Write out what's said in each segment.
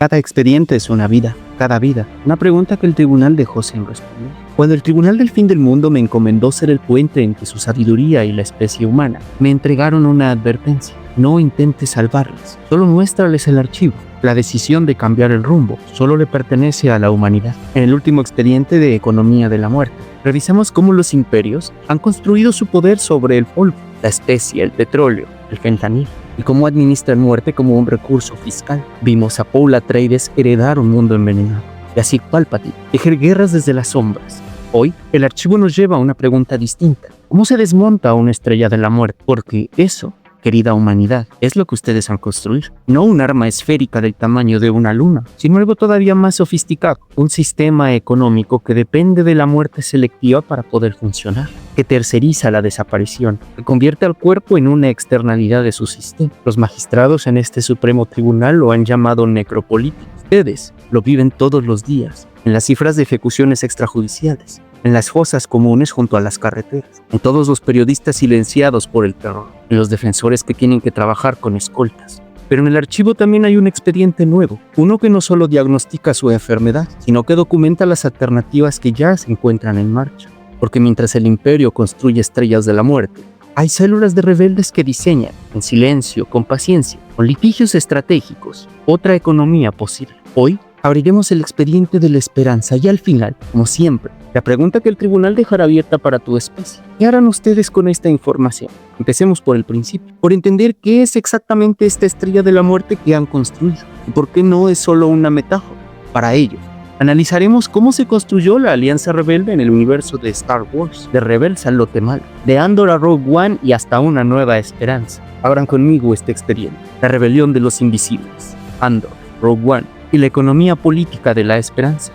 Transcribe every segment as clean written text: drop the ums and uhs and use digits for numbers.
Cada expediente es una vida, cada vida, una pregunta que el tribunal dejó sin responder. Cuando el tribunal del fin del mundo me encomendó ser el puente entre su sabiduría y la especie humana, me entregaron una advertencia: no intentes salvarlas, solo muéstrales el archivo. La decisión de cambiar el rumbo solo le pertenece a la humanidad. En el último expediente de Economía de la Muerte, revisamos cómo los imperios han construido su poder sobre el polvo, la especia, el petróleo, el fentanil, y cómo administran muerte como un recurso fiscal. Vimos a Paul Atreides heredar un mundo envenenado, y así Palpatine tejer guerras desde las sombras. Hoy, el archivo nos lleva a una pregunta distinta: ¿cómo se desmonta una estrella de la muerte? Porque eso, querida humanidad, es lo que ustedes han construido. No un arma esférica del tamaño de una luna, sino algo todavía más sofisticado. Un sistema económico que depende de la muerte selectiva para poder funcionar, que terceriza la desaparición, que convierte al cuerpo en una externalidad de su sistema. Los magistrados en este Supremo Tribunal lo han llamado necropolítica. Ustedes lo viven todos los días, en las cifras de ejecuciones extrajudiciales, en las fosas comunes junto a las carreteras, en todos los periodistas silenciados por el terror, en los defensores que tienen que trabajar con escoltas. Pero en el archivo también hay un expediente nuevo, uno que no solo diagnostica su enfermedad, sino que documenta las alternativas que ya se encuentran en marcha. Porque mientras el imperio construye estrellas de la muerte, hay células de rebeldes que diseñan, en silencio, con paciencia, con litigios estratégicos, otra economía posible. Hoy abriremos el expediente de la esperanza y al final, como siempre, la pregunta que el tribunal dejará abierta para tu especie. ¿Qué harán ustedes con esta información? Empecemos por el principio, por entender qué es exactamente esta estrella de la muerte que han construido y por qué no es solo una metáfora. Para ello, analizaremos cómo se construyó la Alianza Rebelde en el universo de Star Wars, de Rebels a Lotemal, de Andor a Rogue One y hasta una nueva esperanza. Abran conmigo este expediente: la rebelión de los invisibles, Andor, Rogue One y la economía política de la esperanza.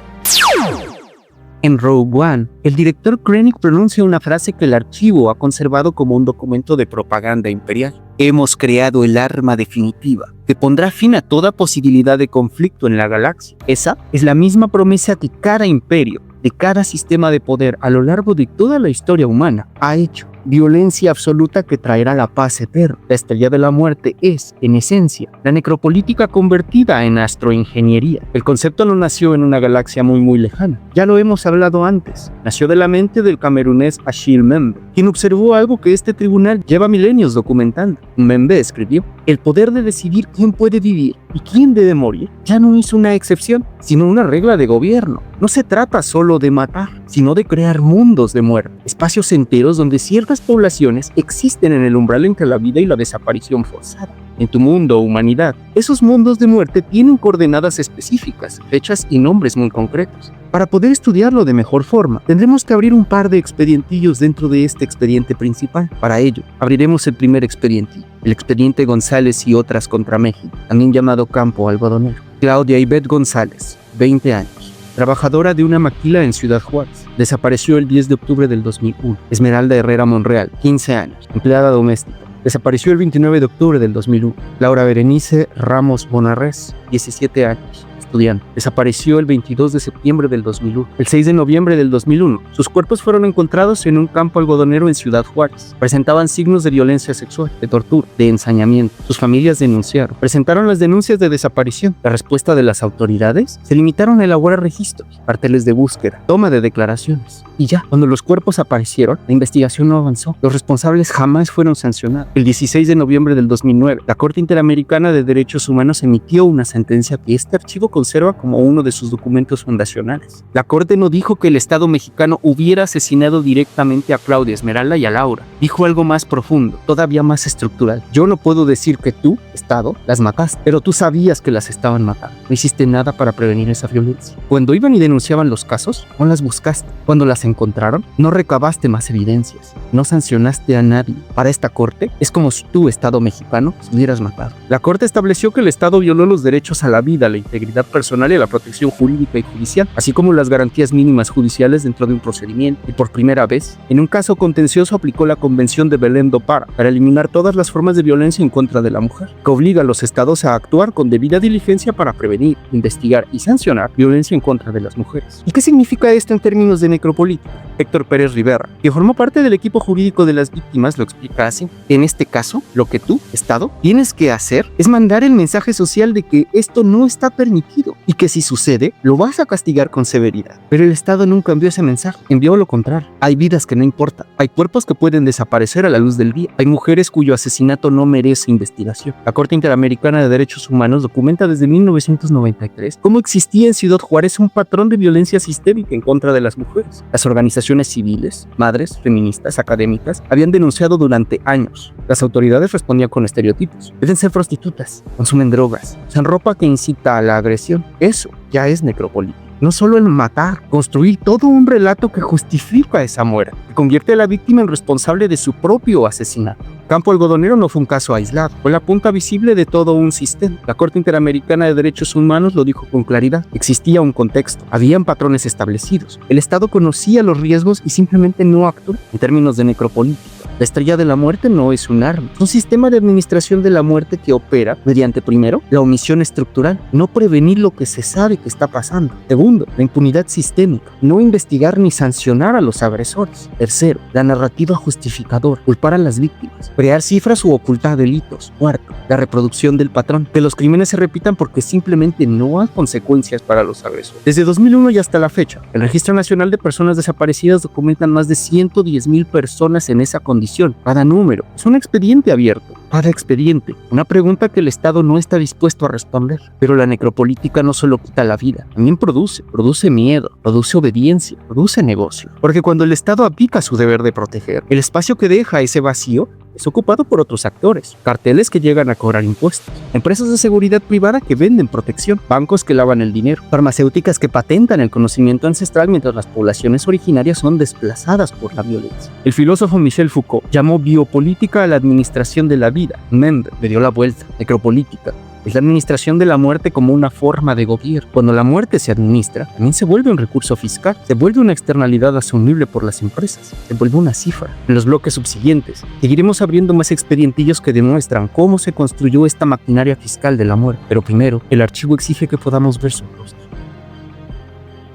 En Rogue One, el director Krennic pronuncia una frase que el archivo ha conservado como un documento de propaganda imperial. Hemos creado el arma definitiva, que pondrá fin a toda posibilidad de conflicto en la galaxia. Esa es la misma promesa que cada imperio, de cada sistema de poder a lo largo de toda la historia humana, ha hecho. Violencia absoluta que traerá la paz eterna. La estrella de la muerte es, en esencia, la necropolítica convertida en astroingeniería. El concepto no nació en una galaxia muy lejana. Ya lo hemos hablado antes. Nació de la mente del camerunés Achille Mbembe, quien observó algo que este tribunal lleva milenios documentando. Mbembe escribió: el poder de decidir quién puede vivir y quién debe morir ya no es una excepción, sino una regla de gobierno. No se trata solo de matar, sino de crear mundos de muerte, espacios enteros donde ciertas poblaciones existen en el umbral entre la vida y la desaparición forzada. En tu mundo, humanidad, esos mundos de muerte tienen coordenadas específicas, fechas y nombres muy concretos. Para poder estudiarlo de mejor forma, tendremos que abrir un par de expedientillos dentro de este expediente principal. Para ello, abriremos el primer expediente, el expediente González y otras contra México, también llamado Campo Algodonero. Claudia Ivette González, 20 años. Trabajadora de una maquila en Ciudad Juárez. Desapareció el 10 de octubre del 2001. Esmeralda Herrera Monreal, 15 años. Empleada doméstica. Desapareció el 29 de octubre del 2001. Laura Berenice Ramos Bonarrés, 17 años. Estudiante. Desapareció el 22 de septiembre del 2001. El 6 de noviembre del 2001, sus cuerpos fueron encontrados en un campo algodonero en Ciudad Juárez. Presentaban signos de violencia sexual, de tortura, de ensañamiento. Sus familias denunciaron. Presentaron las denuncias de desaparición. La respuesta de las autoridades se limitaron a elaborar registros, carteles de búsqueda, toma de declaraciones. Y ya, cuando los cuerpos aparecieron, la investigación no avanzó. Los responsables jamás fueron sancionados. El 16 de noviembre del 2009, la Corte Interamericana de Derechos Humanos emitió una sentencia que este archivo conserva como uno de sus documentos fundacionales. La Corte no dijo que el Estado mexicano hubiera asesinado directamente a Claudia, Esmeralda y a Laura. Dijo algo más profundo, todavía más estructural. Yo no puedo decir que tú, Estado, las mataste, pero tú sabías que las estaban matando. No hiciste nada para prevenir esa violencia. Cuando iban y denunciaban los casos, no las buscaste. Cuando las encontraron, no recabaste más evidencias. No sancionaste a nadie. Para esta Corte, es como si tú, Estado mexicano, se hubieras matado. La Corte estableció que el Estado violó los derechos a la vida, a la integridad personal y a la protección jurídica y judicial, así como las garantías mínimas judiciales dentro de un procedimiento. Y por primera vez, en un caso contencioso aplicó la Convención de Belém do Pará para eliminar todas las formas de violencia en contra de la mujer, que obliga a los estados a actuar con debida diligencia para prevenir, investigar y sancionar violencia en contra de las mujeres. ¿Y qué significa esto en términos de necropolítica? Héctor Pérez Rivera, que formó parte del equipo cuerpo jurídico de las víctimas lo explica así. En este caso, lo que tú, Estado, tienes que hacer es mandar el mensaje social de que esto no está permitido y que si sucede, lo vas a castigar con severidad. Pero el Estado nunca envió ese mensaje, envió lo contrario. Hay vidas que no importan, hay cuerpos que pueden desaparecer a la luz del día, hay mujeres cuyo asesinato no merece investigación. La Corte Interamericana de Derechos Humanos documenta desde 1993 cómo existía en Ciudad Juárez un patrón de violencia sistémica en contra de las mujeres. Las organizaciones civiles, madres, feministas, académicas, habían denunciado durante años. Las autoridades respondían con estereotipos. Deben ser prostitutas, consumen drogas, usan ropa que incita a la agresión. Eso ya es necropolítica. No solo el matar, construir todo un relato que justifica esa muerte, que convierte a la víctima en responsable de su propio asesinato. Campo Algodonero no fue un caso aislado, fue la punta visible de todo un sistema. La Corte Interamericana de Derechos Humanos lo dijo con claridad. Existía un contexto, habían patrones establecidos. El Estado conocía los riesgos y simplemente no actuó. En términos de necropolítica, la estrella de la muerte no es un arma, es un sistema de administración de la muerte que opera mediante, primero, la omisión estructural, no prevenir lo que se sabe que está pasando. Segundo, la impunidad sistémica, no investigar ni sancionar a los agresores. Tercero, la narrativa justificadora, culpar a las víctimas, crear cifras u ocultar delitos. Cuarto, la reproducción del patrón, que los crímenes se repitan porque simplemente no hay consecuencias para los agresores. Desde 2001 y hasta la fecha, el Registro Nacional de Personas Desaparecidas documentan más de 110,000 personas en esa condición. Cada número es un expediente abierto. Cada expediente, una pregunta que el Estado no está dispuesto a responder. Pero la necropolítica no solo quita la vida, también produce miedo, produce obediencia, produce negocio. Porque cuando el Estado aplica su deber de proteger, el espacio que deja ese vacío es ocupado por otros actores, carteles que llegan a cobrar impuestos, empresas de seguridad privada que venden protección, bancos que lavan el dinero, farmacéuticas que patentan el conocimiento ancestral mientras las poblaciones originarias son desplazadas por la violencia. El filósofo Michel Foucault llamó biopolítica a la administración de la vida. Mende le dio la vuelta. Necropolítica es la administración de la muerte como una forma de gobierno. Cuando la muerte se administra, también se vuelve un recurso fiscal, se vuelve una externalidad asumible por las empresas, se vuelve una cifra. En los bloques subsiguientes, seguiremos abriendo más expedientillos que demuestran cómo se construyó esta maquinaria fiscal de la muerte. Pero primero, el archivo exige que podamos ver su rostro.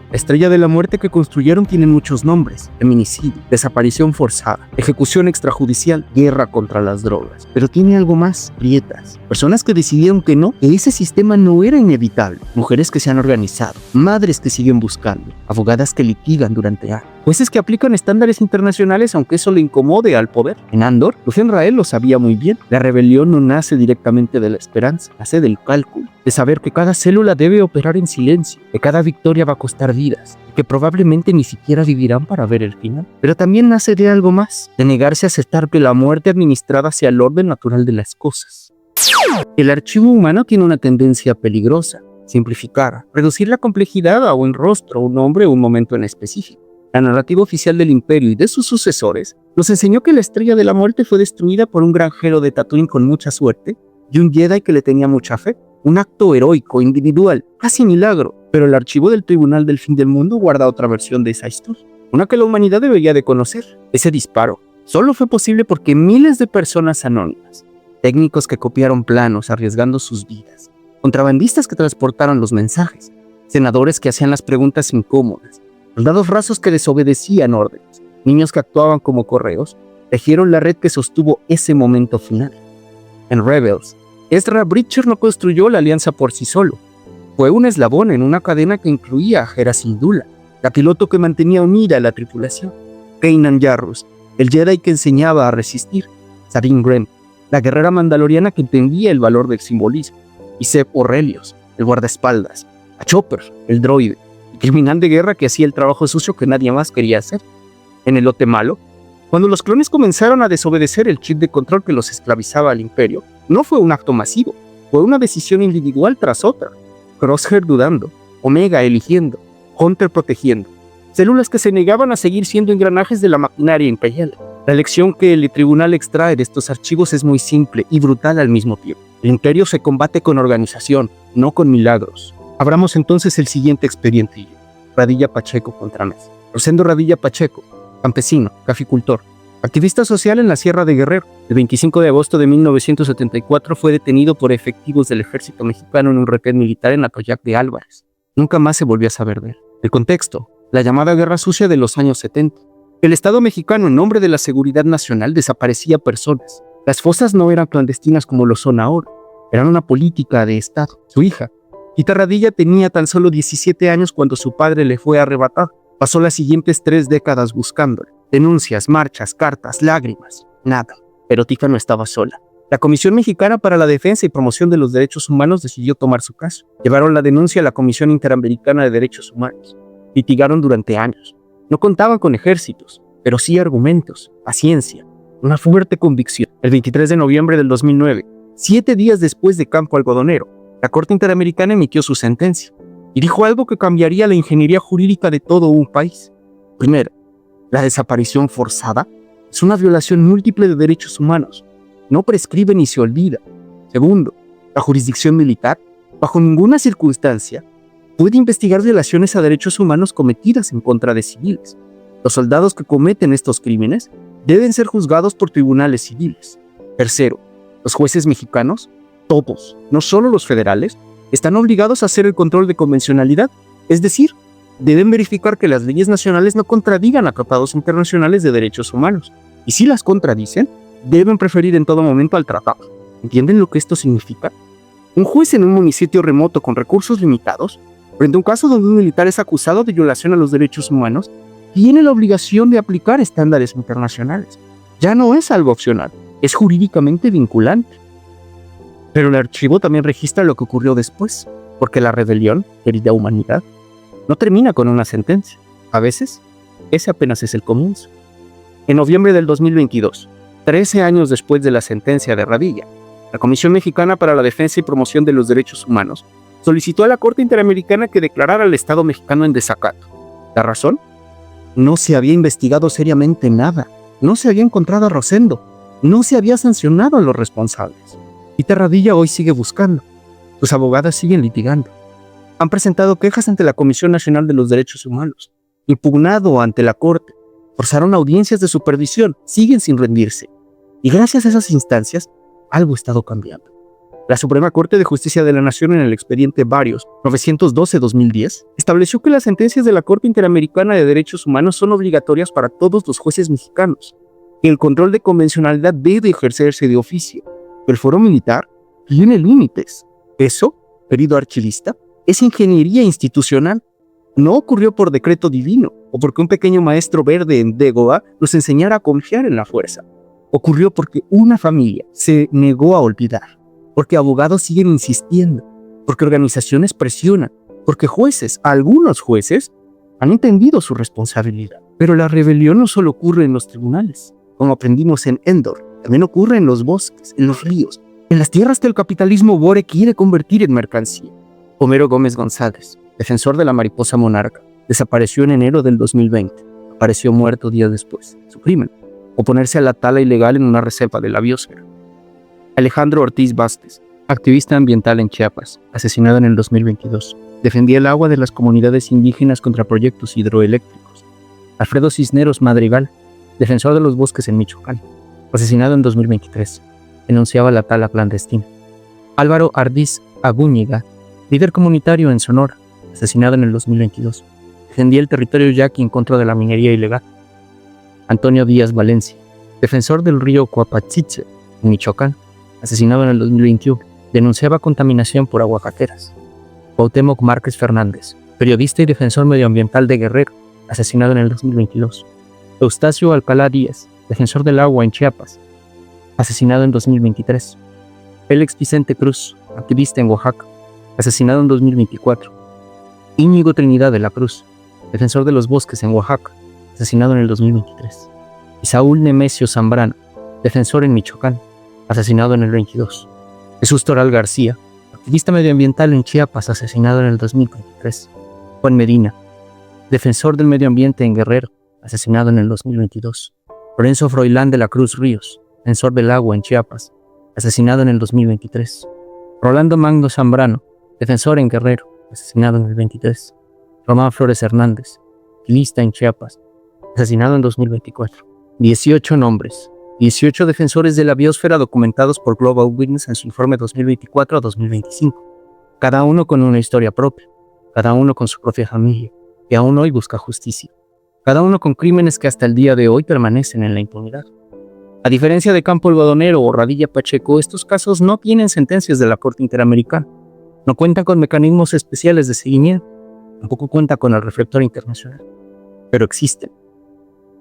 La estrella de la muerte que construyeron tiene muchos nombres: feminicidio, desaparición forzada, ejecución extrajudicial, guerra contra las drogas. Pero tiene algo más: grietas. Personas que decidieron que no, que ese sistema no era inevitable. Mujeres que se han organizado, madres que siguen buscando, abogadas que litigan durante años, jueces que aplican estándares internacionales aunque eso le incomode al poder. En Andor, Lucien Rael lo sabía muy bien. La rebelión no nace directamente de la esperanza, nace del cálculo, de saber que cada célula debe operar en silencio, que cada victoria va a costar vidas, que probablemente ni siquiera vivirán para ver el final. Pero también nace de algo más, de negarse a aceptar que la muerte administrada sea el orden natural de las cosas. El archivo humano tiene una tendencia peligrosa: simplificar, reducir la complejidad a un rostro, un nombre o un momento en específico. La narrativa oficial del Imperio y de sus sucesores nos enseñó que la estrella de la muerte fue destruida por un granjero de Tatooine con mucha suerte y un Jedi que le tenía mucha fe. Un acto heroico, individual, casi milagro. Pero el archivo del Tribunal del Fin del Mundo guarda otra versión de esa historia, una que la humanidad debería de conocer. Ese disparo solo fue posible porque miles de personas anónimas, técnicos que copiaron planos arriesgando sus vidas, contrabandistas que transportaron los mensajes, senadores que hacían las preguntas incómodas, soldados rasos que desobedecían órdenes, niños que actuaban como correos, tejieron la red que sostuvo ese momento final. En Rebels, Ezra Bridger no construyó la alianza por sí solo. Fue un eslabón en una cadena que incluía a Hera Syndulla, la piloto que mantenía unida a la tripulación; Kanan Jarrus, el Jedi que enseñaba a resistir; Sabine Wren, la guerrera mandaloriana que entendía el valor del simbolismo; y Zeb Orrelios, el guardaespaldas; a Chopper, el droide, el criminal de guerra que hacía el trabajo sucio que nadie más quería hacer. En el lote malo, cuando los clones comenzaron a desobedecer el chip de control que los esclavizaba al Imperio, no fue un acto masivo, fue una decisión individual tras otra. Crosshair dudando, Omega eligiendo, Hunter protegiendo, células que se negaban a seguir siendo engranajes de la maquinaria imperial. La lección que el tribunal extrae de estos archivos es muy simple y brutal al mismo tiempo. El Imperio se combate con organización, no con milagros. Abramos entonces el siguiente expedientillo: Radilla Pacheco contra Mesa. Rosendo Radilla Pacheco, campesino, caficultor, activista social en la Sierra de Guerrero. El 25 de agosto de 1974 fue detenido por efectivos del ejército mexicano en un retén militar en Atoyac de Álvarez. Nunca más se volvió a saber de él. El contexto: la llamada Guerra Sucia de los años 70. El Estado mexicano, en nombre de la seguridad nacional, desaparecía personas. Las fosas no eran clandestinas como lo son ahora, eran una política de Estado. Su hija, Tita Radilla, tenía tan solo 17 años cuando su padre le fue arrebatado. Pasó las siguientes 3 décadas buscándole. Denuncias, marchas, cartas, lágrimas, nada. Pero Tita no estaba sola. La Comisión Mexicana para la Defensa y Promoción de los Derechos Humanos decidió tomar su caso. Llevaron la denuncia a la Comisión Interamericana de Derechos Humanos. Litigaron durante años. No contaban con ejércitos, pero sí argumentos, paciencia, una fuerte convicción. El 23 de noviembre del 2009, 7 días después de Campo Algodonero, la Corte Interamericana emitió su sentencia y dijo algo que cambiaría la ingeniería jurídica de todo un país. Primero, la desaparición forzada es una violación múltiple de derechos humanos. No prescribe ni se olvida. Segundo, la jurisdicción militar, bajo ninguna circunstancia, puede investigar violaciones a derechos humanos cometidas en contra de civiles. Los soldados que cometen estos crímenes deben ser juzgados por tribunales civiles. Tercero, los jueces mexicanos, todos, no solo los federales, están obligados a hacer el control de convencionalidad, es decir, deben verificar que las leyes nacionales no contradigan a tratados internacionales de derechos humanos. Y si las contradicen, deben preferir en todo momento al tratado. ¿Entienden lo que esto significa? Un juez en un municipio remoto con recursos limitados, frente a un caso donde un militar es acusado de violación a los derechos humanos, tiene la obligación de aplicar estándares internacionales. Ya no es algo opcional, es jurídicamente vinculante. Pero el archivo también registra lo que ocurrió después, porque la rebelión, querida humanidad, no termina con una sentencia. A veces, ese apenas es el comienzo. En noviembre del 2022, 13 años después de la sentencia de Radilla, la Comisión Mexicana para la Defensa y Promoción de los Derechos Humanos solicitó a la Corte Interamericana que declarara al Estado mexicano en desacato. ¿La razón? No se había investigado seriamente nada, no se había encontrado a Rosendo, no se había sancionado a los responsables. Tita Radilla hoy sigue buscando, sus abogadas siguen litigando. Han presentado quejas ante la Comisión Nacional de los Derechos Humanos, impugnado ante la Corte, forzaron audiencias de supervisión, siguen sin rendirse. Y gracias a esas instancias, algo ha estado cambiando. La Suprema Corte de Justicia de la Nación, en el expediente Varios 912-2010, estableció que las sentencias de la Corte Interamericana de Derechos Humanos son obligatorias para todos los jueces mexicanos, que el control de convencionalidad debe ejercerse de oficio. El foro militar tiene límites. Eso, querido archivista, es ingeniería institucional. No ocurrió por decreto divino o porque un pequeño maestro verde en Dégoba nos enseñara a confiar en la fuerza. Ocurrió porque una familia se negó a olvidar, porque abogados siguen insistiendo, porque organizaciones presionan, porque jueces, algunos jueces, han entendido su responsabilidad. Pero la rebelión no solo ocurre en los tribunales, como aprendimos en Endor, también ocurre en los bosques, en los ríos, en las tierras que el capitalismo Bore quiere convertir en mercancía. Homero Gómez González, defensor de la mariposa monarca, desapareció en enero del 2020. Apareció muerto días después. Su crimen: oponerse a la tala ilegal en una reserva de la biosfera. Alejandro Ortiz Vázquez, activista ambiental en Chiapas, asesinado en el 2022. Defendía el agua de las comunidades indígenas contra proyectos hidroeléctricos. Alfredo Cisneros Madrigal, defensor de los bosques en Michoacán, asesinado en 2023. Denunciaba la tala clandestina. Álvaro Ardiz Agúñiga, líder comunitario en Sonora, asesinado en el 2022. Defendía el territorio yaqui en contra de la minería ilegal. Antonio Díaz Valencia, defensor del río Coapachiche, en Michoacán, asesinado en el 2021. Denunciaba contaminación por aguacateras. Cuauhtémoc Márquez Fernández, periodista y defensor medioambiental de Guerrero, asesinado en el 2022. Eustacio Alcalá Díaz, defensor del agua en Chiapas, asesinado en 2023. Félix Vicente Cruz, activista en Oaxaca, asesinado en 2024. Íñigo Trinidad de la Cruz, defensor de los bosques en Oaxaca, asesinado en el 2023. Y Saúl Nemesio Zambrano, defensor en Michoacán, asesinado en el 22. Jesús Toral García, activista medioambiental en Chiapas, asesinado en el 2023. Juan Medina, defensor del medio ambiente en Guerrero, asesinado en el 2022. Lorenzo Froilán de la Cruz Ríos, defensor del agua en Chiapas, asesinado en el 2023. Rolando Magno Zambrano, defensor en Guerrero, asesinado en el 23. Román Flores Hernández, activista en Chiapas, asesinado en 2024. 18 nombres, 18 defensores de la biosfera documentados por Global Witness en su informe 2024 a 2025. Cada uno con una historia propia, cada uno con su propia familia, que aún hoy busca justicia. cada uno con crímenes que hasta el día de hoy permanecen en la impunidad. A diferencia de Campo Algodonero o Radilla Pacheco, estos casos no tienen sentencias de la Corte Interamericana, no cuentan con mecanismos especiales de seguimiento, tampoco cuentan con el reflector internacional, pero existen.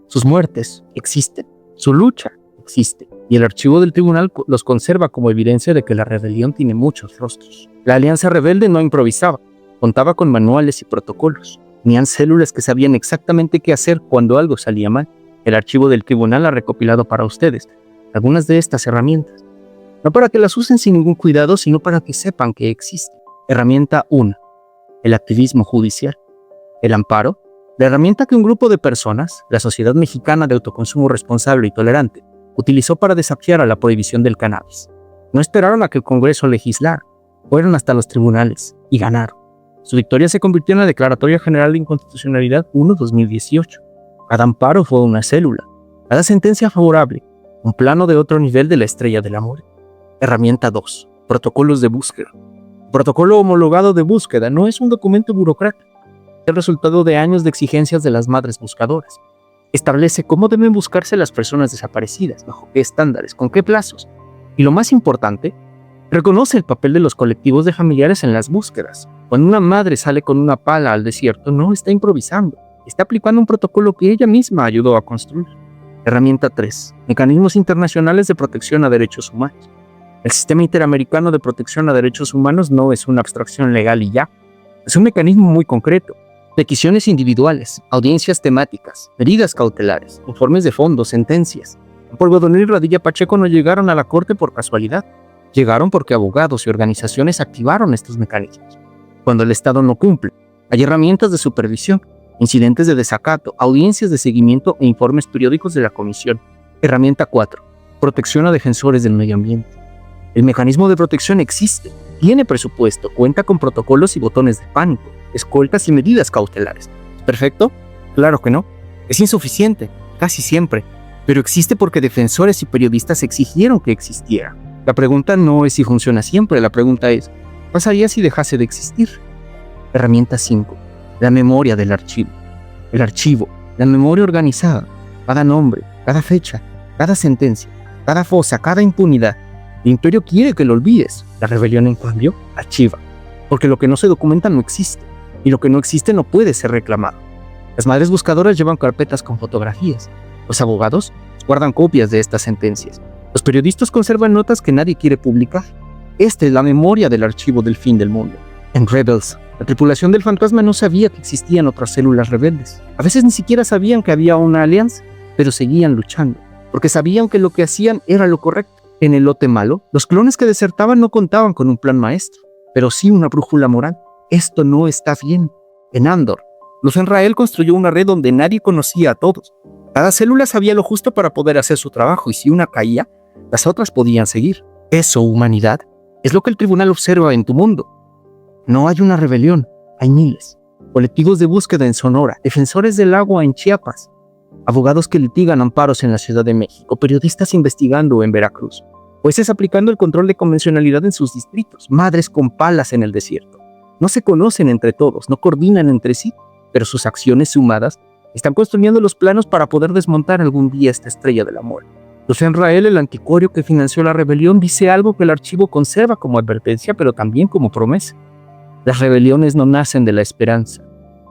Sus muertes existen, su lucha existe, y el archivo del tribunal los conserva como evidencia de que la rebelión tiene muchos rostros. La Alianza Rebelde no improvisaba, contaba con manuales y protocolos. Tenían células que sabían exactamente qué hacer cuando algo salía mal. El archivo del tribunal ha recopilado para ustedes algunas de estas herramientas. No para que las usen sin ningún cuidado, sino para que sepan que existen. Herramienta 1. El activismo judicial. El amparo. La herramienta que un grupo de personas, la Sociedad Mexicana de Autoconsumo Responsable y Tolerante, utilizó para desafiar a la prohibición del cannabis. No esperaron a que el Congreso legislara. Fueron hasta los tribunales y ganaron. Su victoria se convirtió en la Declaratoria General de Inconstitucionalidad 1/2018. Cada amparo fue una célula, cada sentencia favorable, un plano de otro nivel de la estrella del amor. Herramienta 2. Protocolos de búsqueda. El protocolo homologado de búsqueda no es un documento burocrático, es el resultado de años de exigencias de las madres buscadoras. Establece cómo deben buscarse las personas desaparecidas, bajo qué estándares, con qué plazos. Y lo más importante, reconoce el papel de los colectivos de familiares en las búsquedas. Cuando una madre sale con una pala al desierto, no está improvisando, está aplicando un protocolo que ella misma ayudó a construir. Herramienta 3. Mecanismos internacionales de protección a derechos humanos. El sistema interamericano de protección a derechos humanos no es una abstracción legal y ya. Es un mecanismo muy concreto. Peticiones individuales, audiencias temáticas, medidas cautelares, informes de fondo, sentencias. Campo Algodonero y Radilla Pacheco no llegaron a la corte por casualidad. Llegaron porque abogados y organizaciones activaron estos mecanismos. Cuando el Estado no cumple, hay herramientas de supervisión, incidentes de desacato, audiencias de seguimiento e informes periódicos de la Comisión. Herramienta 4. Protección a defensores del medio ambiente. El mecanismo de protección existe, tiene presupuesto, cuenta con protocolos y botones de pánico, escoltas y medidas cautelares. ¿Es perfecto? Claro que no. Es insuficiente, casi siempre, pero existe porque defensores y periodistas exigieron que existiera. La pregunta no es si funciona siempre, la pregunta es, ¿qué pasaría si dejase de existir? Herramienta 5. La memoria del archivo. El archivo, la memoria organizada, cada nombre, cada fecha, cada sentencia, cada fosa, cada impunidad. El imperio quiere que lo olvides. La rebelión, en cambio, archiva. Porque lo que no se documenta no existe. Y lo que no existe no puede ser reclamado. Las madres buscadoras llevan carpetas con fotografías. Los abogados guardan copias de estas sentencias. Los periodistas conservan notas que nadie quiere publicar. Esta es la memoria del archivo del fin del mundo. En Rebels, la tripulación del fantasma no sabía que existían otras células rebeldes. A veces ni siquiera sabían que había una alianza, pero seguían luchando, porque sabían que lo que hacían era lo correcto. En el lote malo, los clones que desertaban no contaban con un plan maestro, pero sí una brújula moral. Esto no está bien. En Andor, Luz Enrael construyó una red donde nadie conocía a todos. Cada célula sabía lo justo para poder hacer su trabajo, y si una caía, las otras podían seguir. Eso, humanidad, es lo que el tribunal observa en tu mundo. No hay una rebelión, hay miles. Colectivos de búsqueda en Sonora, defensores del agua en Chiapas, abogados que litigan amparos en la Ciudad de México, periodistas investigando en Veracruz, jueces aplicando el control de convencionalidad en sus distritos, madres con palas en el desierto. No se conocen entre todos, no coordinan entre sí, pero sus acciones sumadas están construyendo los planos para poder desmontar algún día esta estrella del amor. Luz Enrael, el anticuario que financió la rebelión, dice algo que el archivo conserva como advertencia, pero también como promesa. Las rebeliones no nacen de la esperanza,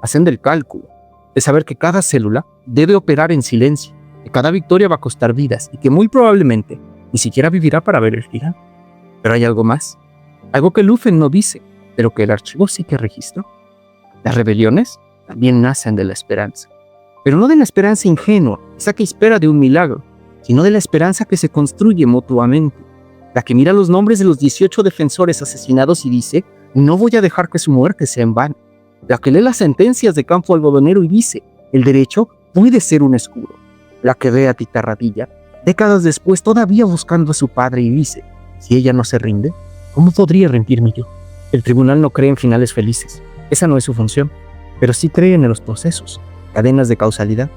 nacen del cálculo, de saber que cada célula debe operar en silencio, que cada victoria va a costar vidas y que muy probablemente ni siquiera vivirá para ver el final. Pero hay algo más, algo que Lufen no dice, pero que el archivo sí que registró. Las rebeliones también nacen de la esperanza, pero no de la esperanza ingenua, esa que espera de un milagro, sino de la esperanza que se construye mutuamente, la que mira los nombres de los 18 defensores asesinados y dice, no voy a dejar que su muerte sea en vano, la que lee las sentencias de Campo Algodonero y dice, el derecho puede ser un escudo, la que ve a Tita Radilla, décadas después todavía buscando a su padre y dice, si ella no se rinde, ¿cómo podría rendirme yo? El tribunal no cree en finales felices, esa no es su función, pero sí cree en los procesos, cadenas de causalidad,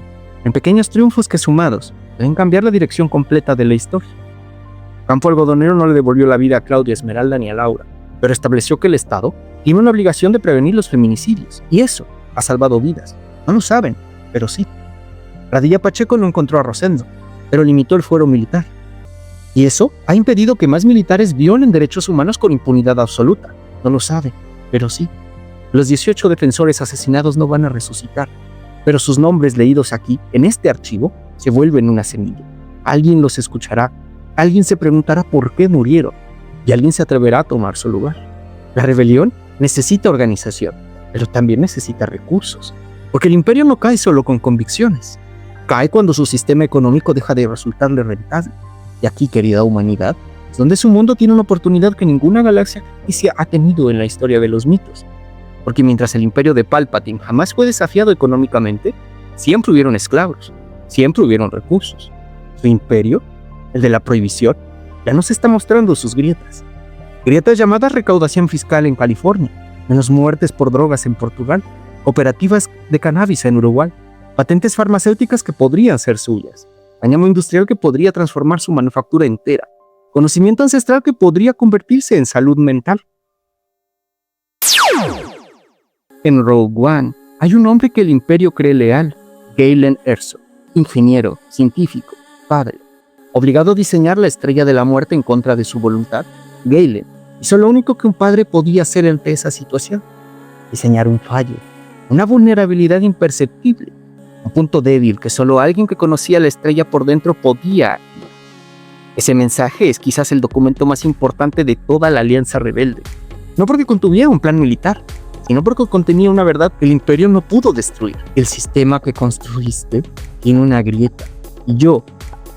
en pequeños triunfos que sumados pueden cambiar la dirección completa de la historia. Campo Algodonero no le devolvió la vida a Claudia Esmeralda ni a Laura, pero estableció que el Estado tiene una obligación de prevenir los feminicidios, y eso ha salvado vidas. No lo saben, pero sí. Radilla Pacheco no encontró a Rosendo, pero limitó el fuero militar. Y eso ha impedido que más militares violen derechos humanos con impunidad absoluta. No lo sabe, pero sí. Los 18 defensores asesinados no van a resucitar, pero sus nombres leídos aquí, en este archivo, se vuelven una semilla. Alguien los escuchará, alguien se preguntará por qué murieron, y alguien se atreverá a tomar su lugar. La rebelión necesita organización, pero también necesita recursos, porque el imperio no cae solo con convicciones. Cae cuando su sistema económico deja de resultarle rentable. Y aquí, querida humanidad, es donde su mundo tiene una oportunidad que ninguna galaxia ficticia ha tenido en la historia de los mitos. Porque mientras el imperio de Palpatine jamás fue desafiado económicamente, siempre hubieron esclavos, siempre hubieron recursos. Su imperio, el de la prohibición, ya nos está mostrando sus grietas. Grietas llamadas recaudación fiscal en California, menos muertes por drogas en Portugal, cooperativas de cannabis en Uruguay, patentes farmacéuticas que podrían ser suyas, cáñamo industrial que podría transformar su manufactura entera, conocimiento ancestral que podría convertirse en salud mental. En Rogue One hay un hombre que el imperio cree leal, Galen Erso, ingeniero, científico, padre. Obligado a diseñar la estrella de la muerte en contra de su voluntad, Galen hizo lo único que un padre podía hacer ante esa situación: diseñar un fallo, una vulnerabilidad imperceptible, un punto débil que solo alguien que conocía la estrella por dentro podía activar. Ese mensaje es quizás el documento más importante de toda la Alianza Rebelde, no porque contuviera un plan militar, sino porque contenía una verdad que el imperio no pudo destruir. El sistema que construiste tiene una grieta, y yo,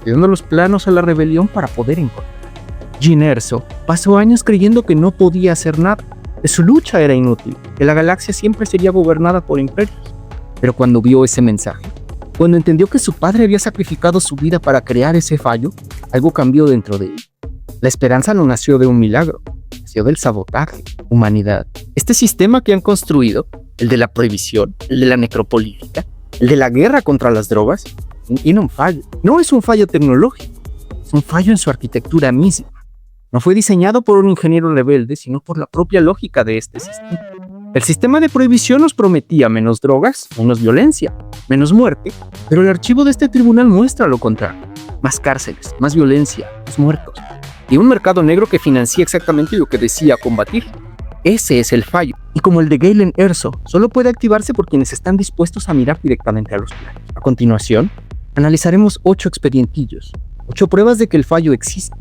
dando los planos a la rebelión para poder encontrar. Jyn Erso pasó años creyendo que no podía hacer nada, que su lucha era inútil, que la galaxia siempre sería gobernada por imperios. Pero cuando vio ese mensaje, cuando entendió que su padre había sacrificado su vida para crear ese fallo, algo cambió dentro de él. La esperanza no nació de un milagro, nació del sabotaje. Humanidad, este sistema que han construido, el de la prohibición, el de la necropolítica, el de la guerra contra las drogas, tiene un fallo. No es un fallo tecnológico, es un fallo en su arquitectura misma. No fue diseñado por un ingeniero rebelde, sino por la propia lógica de este sistema. El sistema de prohibición nos prometía menos drogas, menos violencia, menos muerte, pero el archivo de este tribunal muestra lo contrario: más cárceles, más violencia, más muertos, y un mercado negro que financia exactamente lo que decía combatir. Ese es el fallo, y como el de Galen Erso, solo puede activarse por quienes están dispuestos a mirar directamente a los planos. A continuación, analizaremos 8 expedientillos, 8 pruebas de que el fallo existe,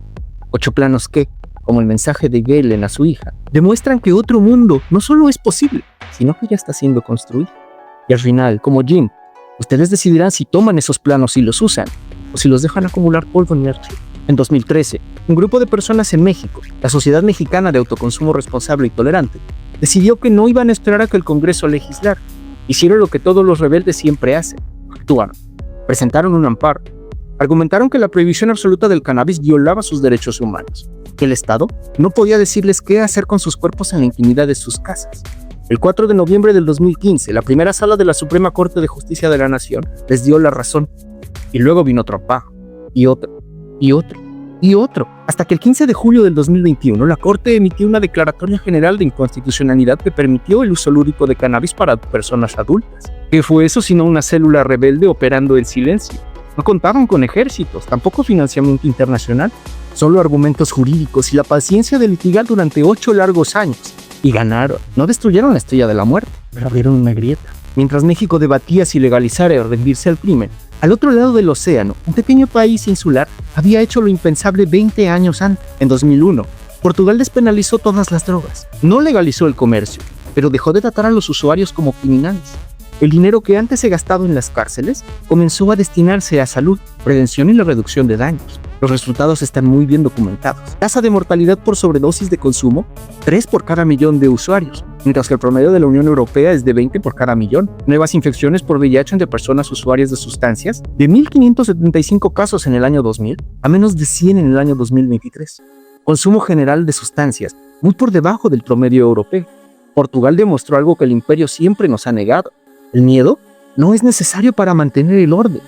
8 planos que, como el mensaje de Galen a su hija, demuestran que otro mundo no solo es posible, sino que ya está siendo construido. Y al final, como Jyn, ustedes decidirán si toman esos planos y los usan, o si los dejan acumular polvo en el archivo. En 2013, un grupo de personas en México, la Sociedad Mexicana de Autoconsumo Responsable y Tolerante, decidió que no iban a esperar a que el Congreso legislara. Hicieron lo que todos los rebeldes siempre hacen: actuaron. Presentaron un amparo. Argumentaron que la prohibición absoluta del cannabis violaba sus derechos humanos, que el Estado no podía decirles qué hacer con sus cuerpos en la intimidad de sus casas. El 4 de noviembre del 2015, la primera sala de la Suprema Corte de Justicia de la Nación les dio la razón. Y luego vino otro amparo, y otro, y otro, y otro, hasta que el 15 de julio del 2021 la Corte emitió una declaratoria general de inconstitucionalidad que permitió el uso lúdico de cannabis para personas adultas. ¿Qué fue eso sino una célula rebelde operando en silencio? No contaban con ejércitos, tampoco financiamiento internacional, solo argumentos jurídicos y la paciencia de litigar durante 8 largos años. Y ganaron. No destruyeron la estrella de la muerte, pero abrieron una grieta. Mientras México debatía si legalizar o rendirse al crimen, al otro lado del océano, un pequeño país insular había hecho lo impensable 20 años antes. En 2001, Portugal despenalizó todas las drogas. No legalizó el comercio, pero dejó de tratar a los usuarios como criminales. El dinero que antes se gastaba en las cárceles comenzó a destinarse a salud, prevención y la reducción de daños. Los resultados están muy bien documentados. Tasa de mortalidad por sobredosis de consumo, 3 por cada millón de usuarios, mientras que el promedio de la Unión Europea es de 20 por cada millón. Nuevas infecciones por VIH entre personas usuarias de sustancias, de 1.575 casos en el año 2000 a menos de 100 en el año 2023. Consumo general de sustancias, muy por debajo del promedio europeo. Portugal demostró algo que el imperio siempre nos ha negado: el miedo no es necesario para mantener el orden.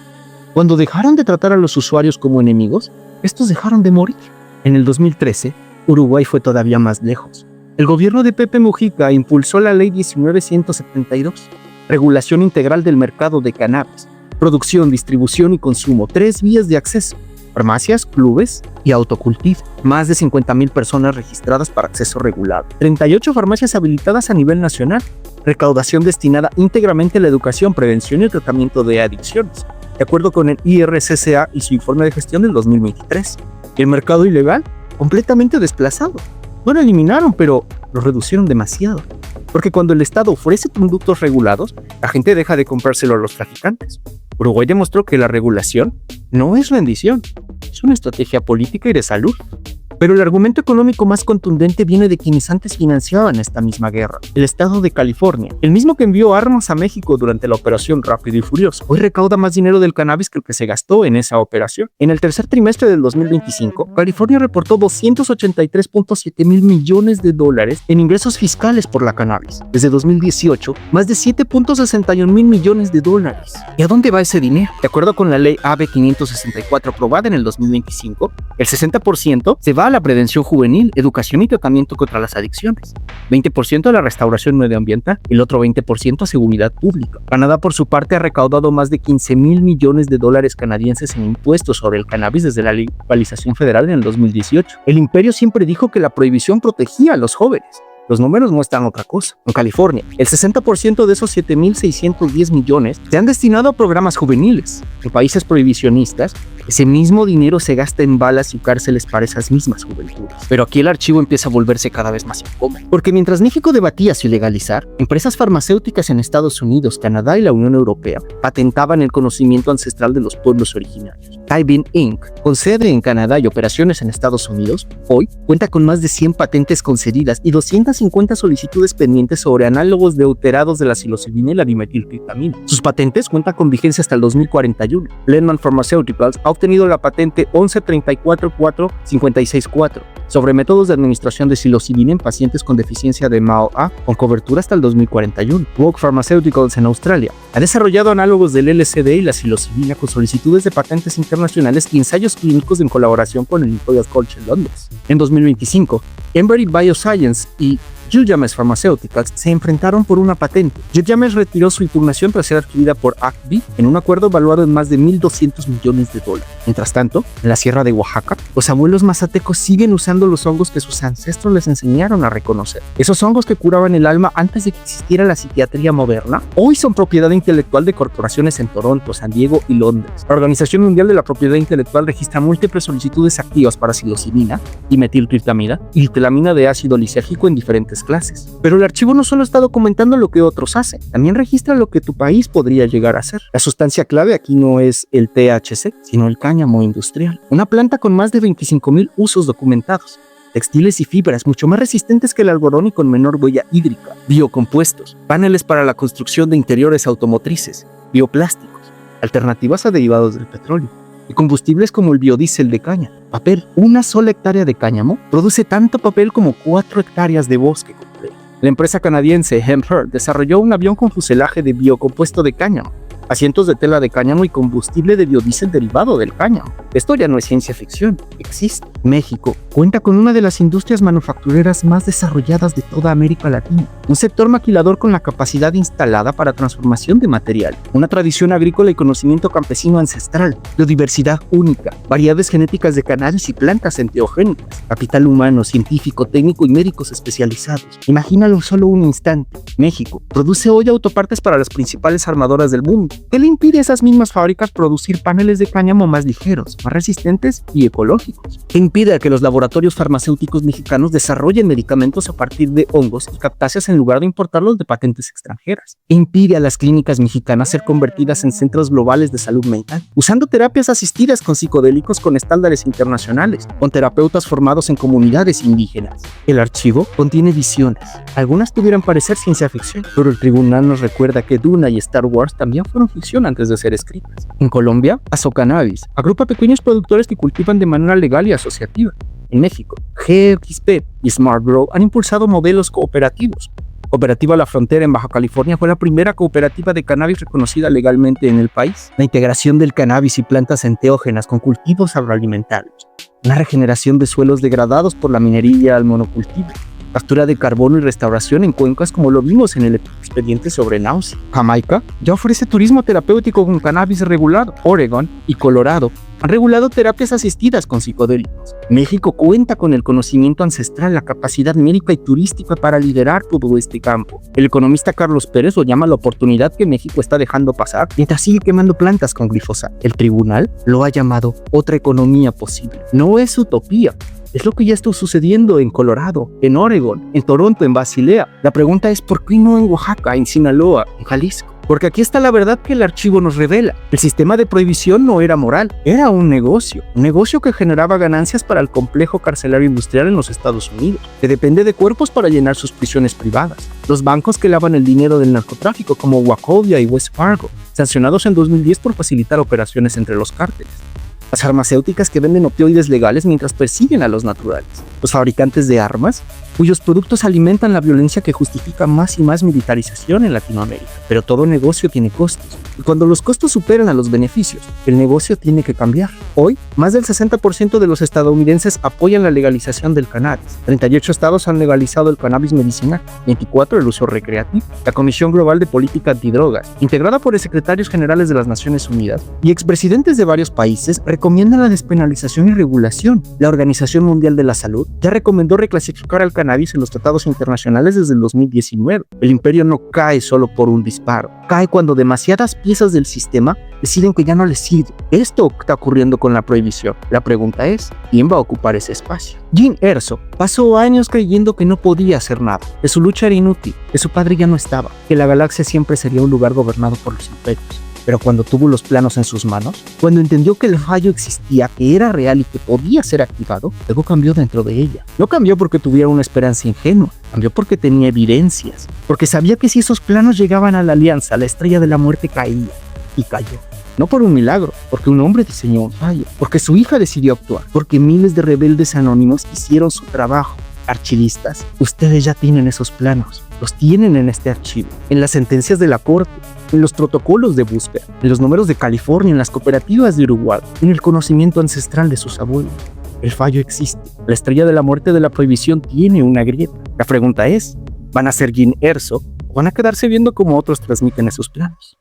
Cuando dejaron de tratar a los usuarios como enemigos, estos dejaron de morir. En el 2013, Uruguay fue todavía más lejos. El gobierno de Pepe Mujica impulsó la Ley 19.172, regulación integral del mercado de cannabis, producción, distribución y consumo, 3 vías de acceso: farmacias, clubes y autocultivo. Más de 50,000 personas registradas para acceso regulado. 38 farmacias habilitadas a nivel nacional. Recaudación destinada íntegramente a la educación, prevención y el tratamiento de adicciones, de acuerdo con el IRCCA y su informe de gestión del 2023. El mercado ilegal, completamente desplazado. No lo eliminaron, pero lo reducieron demasiado. Porque cuando el Estado ofrece productos regulados, la gente deja de comprárselo a los traficantes. Uruguay demostró que la regulación no es rendición, es una estrategia política y de salud. Pero el argumento económico más contundente viene de quienes antes financiaban esta misma guerra: el estado de California, el mismo que envió armas a México durante la operación Rápido y Furioso. Hoy recauda más dinero del cannabis que el que se gastó en esa operación. En el tercer trimestre del 2025, California reportó $283.7 mil millones en ingresos fiscales por la cannabis. Desde 2018, más de $7.61 mil millones. ¿Y a dónde va ese dinero? De acuerdo con la ley AB 564 aprobada en el 2025, el 60% se va a la prevención juvenil, educación y tratamiento contra las adicciones, 20% a la restauración medioambiental y el otro 20% a seguridad pública. Canadá, por su parte, ha recaudado más de $15 mil millones canadienses en impuestos sobre el cannabis desde la legalización federal en el 2018. El imperio siempre dijo que la prohibición protegía a los jóvenes. Los números muestran otra cosa. En California, el 60% de esos 7.610 millones se han destinado a programas juveniles. En países prohibicionistas, ese mismo dinero se gasta en balas y cárceles para esas mismas juventudes. Pero aquí el archivo empieza a volverse cada vez más incómodo. Porque mientras México debatía si legalizar, empresas farmacéuticas en Estados Unidos, Canadá y la Unión Europea patentaban el conocimiento ancestral de los pueblos originarios. Tybean Inc., con sede en Canadá y operaciones en Estados Unidos, hoy cuenta con más de 100 patentes concedidas y 250 solicitudes pendientes sobre análogos deuterados de la psilocibina y la dimetiltriptamina. Sus patentes cuentan con vigencia hasta el 2041. Lehman Pharmaceuticals ha obtenido la patente 11344564 sobre métodos de administración de psilocibina en pacientes con deficiencia de MAO-A con cobertura hasta el 2041. Vogue Pharmaceuticals en Australia ha desarrollado análogos del LSD y la psilocibina con solicitudes de patentes internacionales y ensayos clínicos en colaboración con el Imperial College en Londres. En 2025, Embry Bioscience y Gilgamesh Pharmaceuticals se enfrentaron por una patente. Gilgamesh retiró su impugnación tras ser adquirida por AbbVie en un acuerdo valuado en más de $1.200 millones. Mientras tanto, en la sierra de Oaxaca, los abuelos mazatecos siguen usando los hongos que sus ancestros les enseñaron a reconocer. Esos hongos que curaban el alma antes de que existiera la psiquiatría moderna, hoy son propiedad intelectual de corporaciones en Toronto, San Diego y Londres. La Organización Mundial de la Propiedad Intelectual registra múltiples solicitudes activas para psilocibina, dimetiltriptamina y telamina de ácido lisérgico en diferentes clases. Pero el archivo no solo está documentando lo que otros hacen, también registra lo que tu país podría llegar a ser. La sustancia clave aquí no es el THC, sino el cáñamo industrial, una planta con más de 25,000 usos documentados, textiles y fibras mucho más resistentes que el algodón y con menor huella hídrica, biocompuestos, paneles para la construcción de interiores automotrices, bioplásticos, alternativas a derivados del petróleo, y combustibles como el biodiesel de caña, papel. Una sola hectárea de cáñamo produce tanto papel como 4 hectáreas de bosque completo. La empresa canadiense Hemper desarrolló un avión con fuselaje de biocompuesto de cáñamo, asientos de tela de cáñamo y combustible de biodiesel derivado del cáñamo. Esto ya no es ciencia ficción, existe. México cuenta con una de las industrias manufactureras más desarrolladas de toda América Latina, un sector maquilador con la capacidad instalada para transformación de material, una tradición agrícola y conocimiento campesino ancestral, biodiversidad única, variedades genéticas de cannabis y plantas enteogénicas, capital humano, científico, técnico y médicos especializados. Imagínalo solo un instante. México produce hoy autopartes para las principales armadoras del mundo. ¿Qué le impide a esas mismas fábricas producir paneles de cáñamo más ligeros, más resistentes y ecológicos? ¿Qué impide a que los laboratorios farmacéuticos mexicanos desarrollen medicamentos a partir de hongos y cactáceas en lugar de importarlos de patentes extranjeras? ¿Qué impide a las clínicas mexicanas ser convertidas en centros globales de salud mental, usando terapias asistidas con psicodélicos con estándares internacionales, con terapeutas formados en comunidades indígenas? El archivo contiene visiones. Algunas pudieran parecer ciencia ficción, pero el tribunal nos recuerda que Duna y Star Wars también fueron ficción antes de ser escritas. En Colombia, Azocannabis agrupa pequeños productores que cultivan de manera legal y asociativa. En México, GXP y Smart Grow han impulsado modelos cooperativos. Cooperativa La Frontera en Baja California fue la primera cooperativa de cannabis reconocida legalmente en el país. La integración del cannabis y plantas enteógenas con cultivos agroalimentarios. Una regeneración de suelos degradados por la minería al monocultivo. captura de carbono y restauración en cuencas como lo vimos en el expediente sobre náusea. Jamaica ya ofrece turismo terapéutico con cannabis regulado. Oregon y Colorado han regulado terapias asistidas con psicodélicos. México cuenta con el conocimiento ancestral, la capacidad médica y turística para liderar todo este campo. El economista Carlos Pérez lo llama la oportunidad que México está dejando pasar mientras sigue quemando plantas con glifosato. El tribunal lo ha llamado otra economía posible. No es utopía. Es lo que ya está sucediendo en Colorado, en Oregon, en Toronto, en Basilea. La pregunta es ¿por qué no en Oaxaca, en Sinaloa, en Jalisco? Porque aquí está la verdad que el archivo nos revela. El sistema de prohibición no era moral, era un negocio que generaba ganancias para el complejo carcelario industrial en los Estados Unidos, que depende de cuerpos para llenar sus prisiones privadas. Los bancos que lavan el dinero del narcotráfico, como Wachovia y Wells Fargo, sancionados en 2010 por facilitar operaciones entre los cárteles. Las farmacéuticas que venden opioides legales mientras persiguen a los naturales. Los fabricantes de armas, cuyos productos alimentan la violencia que justifica más y más militarización en Latinoamérica. Pero todo negocio tiene costos. Y cuando los costos superan a los beneficios, el negocio tiene que cambiar. Hoy, más del 60% de los estadounidenses apoyan la legalización del cannabis. 38 estados han legalizado el cannabis medicinal, 24 el uso recreativo. La Comisión Global de Política Antidrogas, integrada por secretarios generales de las Naciones Unidas y expresidentes de varios países, recomienda la despenalización y regulación. La Organización Mundial de la Salud ya recomendó reclasificar al cannabis en los tratados internacionales desde el 2019. El imperio no cae solo por un disparo, cae cuando demasiadas piezas del sistema deciden que ya no les sirve. Esto está ocurriendo con la prohibición. La pregunta es, ¿quién va a ocupar ese espacio? Jean Erso pasó años creyendo que no podía hacer nada, que su lucha era inútil, que su padre ya no estaba, que la galaxia siempre sería un lugar gobernado por los imperios. Pero cuando tuvo los planos en sus manos, cuando entendió que el fallo existía, que era real y que podía ser activado, algo cambió dentro de ella. No cambió porque tuviera una esperanza ingenua, cambió porque tenía evidencias, porque sabía que si esos planos llegaban a la Alianza, la Estrella de la Muerte caía, y cayó. No por un milagro, porque un hombre diseñó un fallo, porque su hija decidió actuar, porque miles de rebeldes anónimos hicieron su trabajo. Archivistas, ustedes ya tienen esos planos, los tienen en este archivo, en las sentencias de la corte, en los protocolos de búsqueda, en los números de California, en las cooperativas de Uruguay, en el conocimiento ancestral de sus abuelos. El fallo existe. La Estrella de la Muerte de la Prohibición tiene una grieta. La pregunta es, ¿van a ser Jean Erso o van a quedarse viendo cómo otros transmiten esos planos?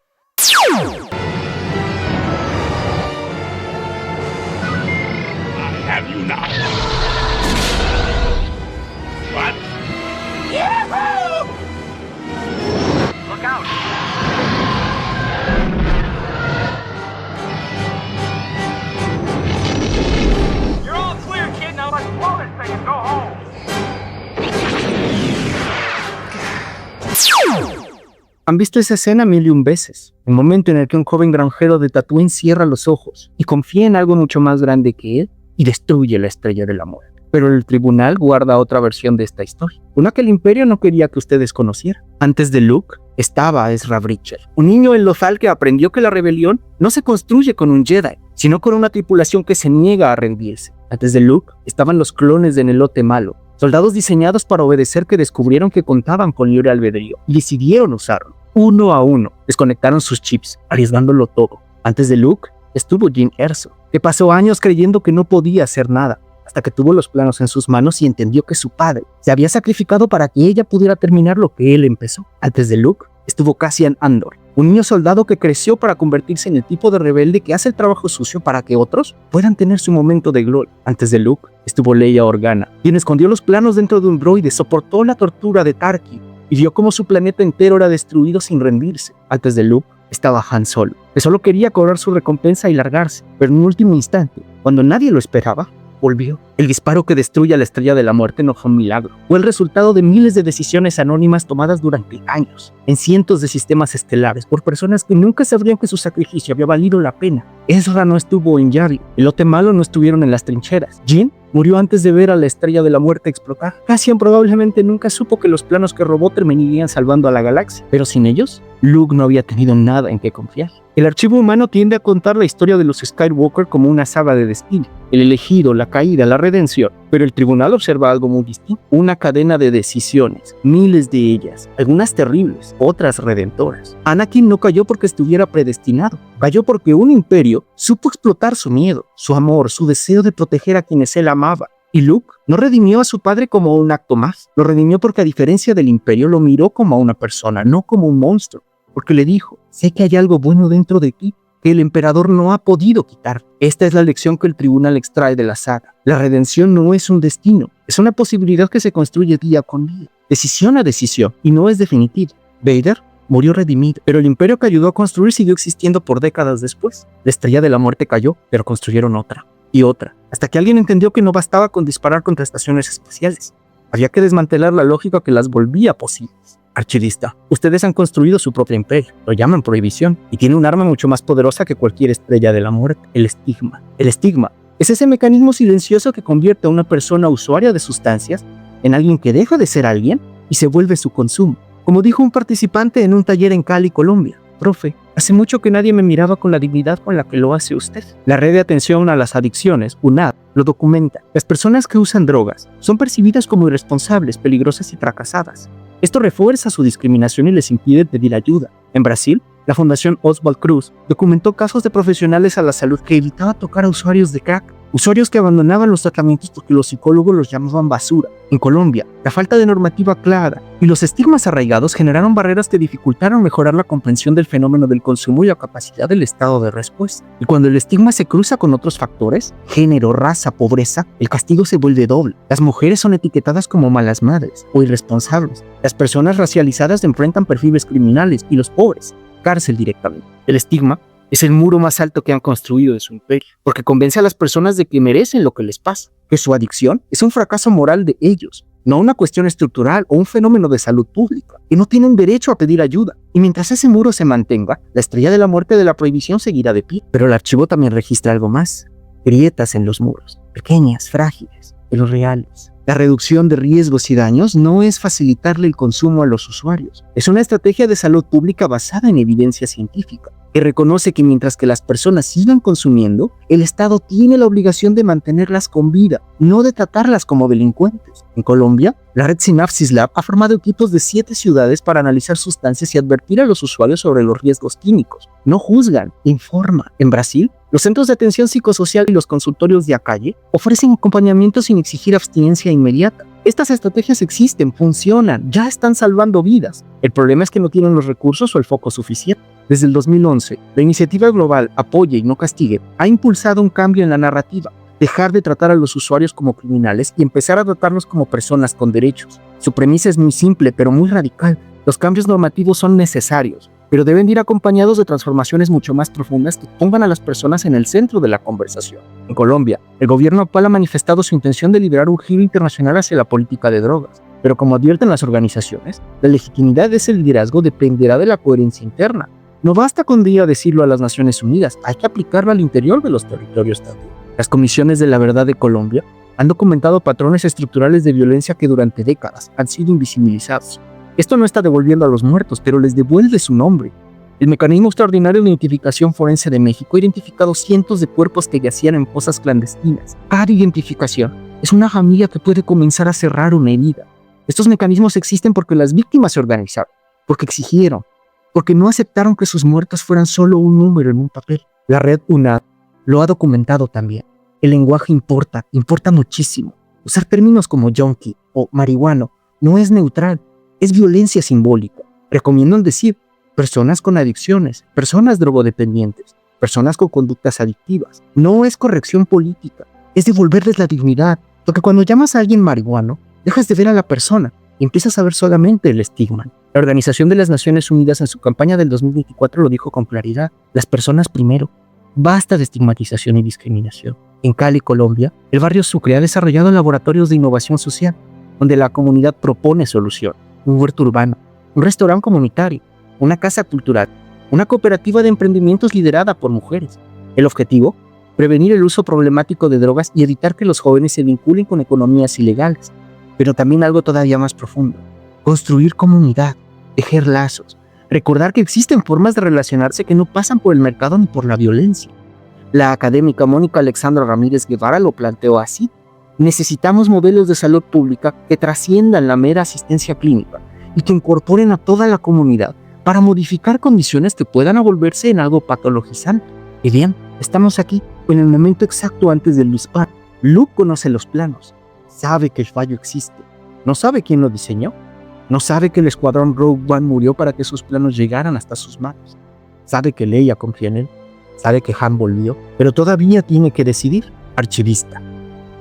Han visto esa escena mil y un veces, el momento en el que un joven granjero de Tatooine cierra los ojos y confía en algo mucho más grande que él y destruye la Estrella de la Muerte. Pero el tribunal guarda otra versión de esta historia, una que el imperio no quería que ustedes conocieran. Antes de Luke estaba Ezra Bridger, un niño en Lothal que aprendió que la rebelión no se construye con un Jedi, sino con una tripulación que se niega a rendirse. Antes de Luke estaban los clones de Nelote Malo, soldados diseñados para obedecer que descubrieron que contaban con libre albedrío y decidieron usarlo. Uno a uno, desconectaron sus chips, arriesgándolo todo. Antes de Luke estuvo Jean Erso, que pasó años creyendo que no podía hacer nada, hasta que tuvo los planos en sus manos y entendió que su padre se había sacrificado para que ella pudiera terminar lo que él empezó. Antes de Luke estuvo Cassian Andor, un niño soldado que creció para convertirse en el tipo de rebelde que hace el trabajo sucio para que otros puedan tener su momento de gloria. Antes de Luke estuvo Leia Organa, quien escondió los planos dentro de un droide, soportó la tortura de Tarkin y vio cómo su planeta entero era destruido sin rendirse. Antes de Luke estaba Han Solo, que solo quería cobrar su recompensa y largarse, pero en un último instante, cuando nadie lo esperaba, volvió. El disparo que destruye a la Estrella de la Muerte no fue un milagro. Fue el resultado de miles de decisiones anónimas tomadas durante años, en cientos de sistemas estelares, por personas que nunca sabrían que su sacrificio había valido la pena. Ezra no estuvo en Yavin, Elote Malo no estuvieron en las trincheras. Jean murió antes de ver a la Estrella de la Muerte explotar. Cassian probablemente nunca supo que los planos que robó terminarían salvando a la galaxia, pero sin ellos, Luke no había tenido nada en qué confiar. El archivo humano tiende a contar la historia de los Skywalker como una saga de destino, el elegido, la caída, la redención, pero el tribunal observa algo muy distinto, una cadena de decisiones, miles de ellas, algunas terribles, otras redentoras. Anakin no cayó porque estuviera predestinado, cayó porque un imperio supo explotar su miedo, su amor, su deseo de proteger a quienes él amaba, Y Luke no redimió a su padre como un acto más, lo redimió porque a diferencia del Imperio lo miró como a una persona, no como un monstruo, porque le dijo, sé que hay algo bueno dentro de ti que el emperador no ha podido quitar. Esta es la lección que el tribunal extrae de la saga. La redención no es un destino, es una posibilidad que se construye día con día, decisión a decisión, y no es definitiva. Vader murió redimido, pero el imperio que ayudó a construir siguió existiendo por décadas después. La estrella de la muerte cayó, pero construyeron otra y otra, hasta que alguien entendió que no bastaba con disparar contra estaciones espaciales. Había que desmantelar la lógica que las volvía posibles. Archivista, ustedes han construido su propio imperio, lo llaman prohibición, y tiene un arma mucho más poderosa que cualquier estrella de la muerte, el estigma. El estigma es ese mecanismo silencioso que convierte a una persona usuaria de sustancias en alguien que deja de ser alguien y se vuelve su consumo. Como dijo un participante en un taller en Cali, Colombia, profe, hace mucho que nadie me miraba con la dignidad con la que lo hace usted. La red de atención a las adicciones, UNAD, lo documenta. Las personas que usan drogas son percibidas como irresponsables, peligrosas y fracasadas. Esto refuerza su discriminación y les impide pedir ayuda. En Brasil, la Fundación Oswald Cruz documentó casos de profesionales a la salud que evitaban tocar a usuarios de crack, usuarios que abandonaban los tratamientos porque los psicólogos los llamaban basura. En Colombia, la falta de normativa clara y los estigmas arraigados generaron barreras que dificultaron mejorar la comprensión del fenómeno del consumo y la capacidad del estado de respuesta. Y cuando el estigma se cruza con otros factores, género, raza, pobreza, el castigo se vuelve doble. Las mujeres son etiquetadas como malas madres o irresponsables. Las personas racializadas enfrentan perfiles criminales y los pobres, cárcel directamente. El estigma es el muro más alto que han construido de su imperio, porque convence a las personas de que merecen lo que les pasa, que su adicción es un fracaso moral de ellos, no una cuestión estructural o un fenómeno de salud pública, que no tienen derecho a pedir ayuda. Y mientras ese muro se mantenga, la estrella de la muerte de la prohibición seguirá de pie. Pero el archivo también registra algo más: grietas en los muros, pequeñas, frágiles, pero reales. La reducción de riesgos y daños no es facilitarle el consumo a los usuarios. Es una estrategia de salud pública basada en evidencia científica, que reconoce que mientras que las personas sigan consumiendo, el Estado tiene la obligación de mantenerlas con vida, no de tratarlas como delincuentes. En Colombia, la red Synapsis Lab ha formado equipos de 7 ciudades para analizar sustancias y advertir a los usuarios sobre los riesgos químicos. No juzgan, informan. En Brasil, los centros de atención psicosocial y los consultorios de a calle ofrecen acompañamiento sin exigir abstinencia inmediata. Estas estrategias existen, funcionan, ya están salvando vidas. El problema es que no tienen los recursos o el foco suficiente. Desde el 2011, la iniciativa global Apoye y no castigue ha impulsado un cambio en la narrativa: dejar de tratar a los usuarios como criminales y empezar a tratarlos como personas con derechos. Su premisa es muy simple, pero muy radical. Los cambios normativos son necesarios, pero deben ir acompañados de transformaciones mucho más profundas que pongan a las personas en el centro de la conversación. En Colombia, el gobierno actual ha manifestado su intención de liderar un giro internacional hacia la política de drogas, pero como advierten las organizaciones, la legitimidad de ese liderazgo dependerá de la coherencia interna. No basta con decirlo a las Naciones Unidas, hay que aplicarlo al interior de los territorios también. Las comisiones de la verdad de Colombia han documentado patrones estructurales de violencia que durante décadas han sido invisibilizados. Esto no está devolviendo a los muertos, pero les devuelve su nombre. El Mecanismo Extraordinario de Identificación Forense de México ha identificado cientos de cuerpos que yacían en fosas clandestinas. Cada identificación es una jamilla que puede comenzar a cerrar una herida. Estos mecanismos existen porque las víctimas se organizaron, porque exigieron, porque no aceptaron que sus muertos fueran solo un número en un papel. La red UNAD lo ha documentado también. El lenguaje importa muchísimo. Usar términos como junkie o marihuano no es neutral, es violencia simbólica. Recomiendan decir personas con adicciones, personas drogodependientes, personas con conductas adictivas. No es corrección política, es devolverles la dignidad. Porque cuando llamas a alguien marihuano, dejas de ver a la persona y empiezas a ver solamente el estigma. La Organización de las Naciones Unidas en su campaña del 2024 lo dijo con claridad: las personas primero. Basta de estigmatización y discriminación. En Cali, Colombia, el barrio Sucre ha desarrollado laboratorios de innovación social, donde la comunidad propone soluciones. Un huerto urbano, un restaurante comunitario, una casa cultural, una cooperativa de emprendimientos liderada por mujeres. El objetivo: prevenir el uso problemático de drogas y evitar que los jóvenes se vinculen con economías ilegales. Pero también algo todavía más profundo: construir comunidad, tejer lazos, recordar que existen formas de relacionarse que no pasan por el mercado ni por la violencia. La académica Mónica Alexandra Ramírez Guevara lo planteó así: necesitamos modelos de salud pública que trasciendan la mera asistencia clínica y que incorporen a toda la comunidad para modificar condiciones que puedan volverse en algo patologizante. Y bien, estamos aquí en el momento exacto antes del disparo. Luke conoce los planos, sabe que el fallo existe. No sabe quién lo diseñó. No sabe que el escuadrón Rogue One murió para que sus planos llegaran hasta sus manos. Sabe que Leia confía en él. Sabe que Han volvió, pero todavía tiene que decidir. Archivista,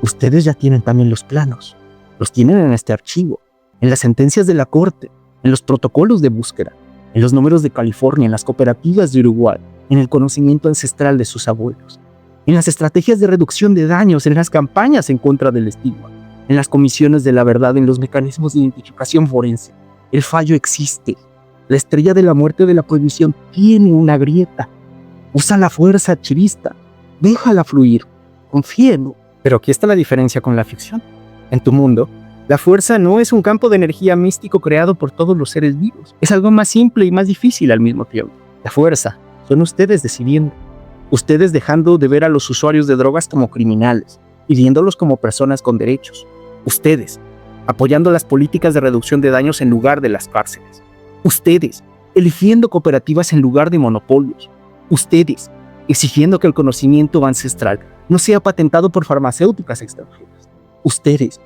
ustedes ya tienen también los planos. Los tienen en este archivo, en las sentencias de la corte, en los protocolos de búsqueda, en los números de California, en las cooperativas de Uruguay, en el conocimiento ancestral de sus abuelos, en las estrategias de reducción de daños, en las campañas en contra del estigma, en las comisiones de la verdad, en los mecanismos de identificación forense. El fallo existe. La estrella de la muerte de la prohibición tiene una grieta. Usa la fuerza, archivista. Déjala fluir. Confía en él. Pero aquí está la diferencia con la ficción. En tu mundo, la fuerza no es un campo de energía místico creado por todos los seres vivos. Es algo más simple y más difícil al mismo tiempo. La fuerza son ustedes decidiendo. Ustedes dejando de ver a los usuarios de drogas como criminales y viéndolos como personas con derechos. Ustedes apoyando las políticas de reducción de daños en lugar de las cárceles. Ustedes eligiendo cooperativas en lugar de monopolios. Ustedes exigiendo que el conocimiento ancestral no sea patentado por farmacéuticas extranjeras. Ustedes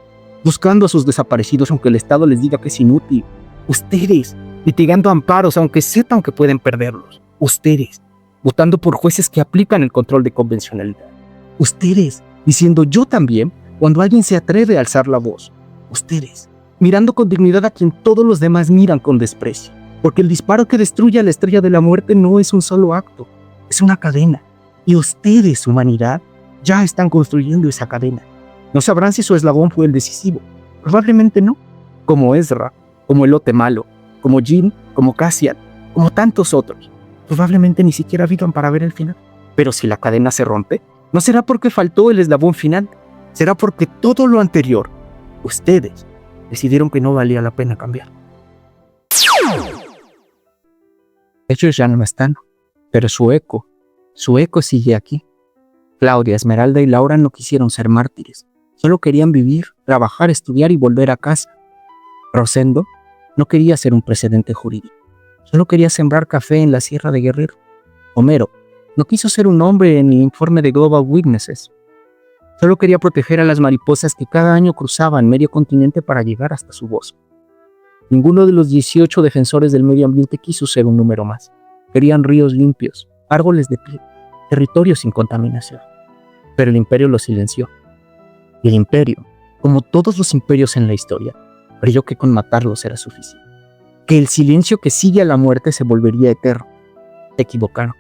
buscando a sus desaparecidos aunque el Estado les diga que es inútil. Ustedes litigando amparos aunque sepan que pueden perderlos. Ustedes votando por jueces que aplican el control de convencionalidad. Ustedes diciendo yo también cuando alguien se atreve a alzar la voz. Ustedes mirando con dignidad a quien todos los demás miran con desprecio. Porque el disparo que destruye a la estrella de la muerte no es un solo acto, es una cadena. Y ustedes, humanidad, ya están construyendo esa cadena. No sabrán si su eslabón fue el decisivo. Probablemente no. Como Ezra, como Elote Malo, como Jin, como Cassian, como tantos otros. Probablemente ni siquiera vivan para ver el final. Pero si la cadena se rompe, no será porque faltó el eslabón final. Será porque todo lo anterior, ustedes, decidieron que no valía la pena cambiar. Ellos ya no están, pero su eco sigue aquí. Claudia, Esmeralda y Laura no quisieron ser mártires. Solo querían vivir, trabajar, estudiar y volver a casa. Rosendo no quería ser un precedente jurídico. Solo quería sembrar café en la Sierra de Guerrero. Homero no quiso ser un hombre en el informe de Global Witnesses. Solo quería proteger a las mariposas que cada año cruzaban medio continente para llegar hasta su bosque. Ninguno de los 18 defensores del medio ambiente quiso ser un número más. Querían ríos limpios, árboles de pie, territorios sin contaminación. Pero el imperio los silenció. Y el imperio, como todos los imperios en la historia, creyó que con matarlos era suficiente. Que el silencio que sigue a la muerte se volvería eterno. Se equivocaron.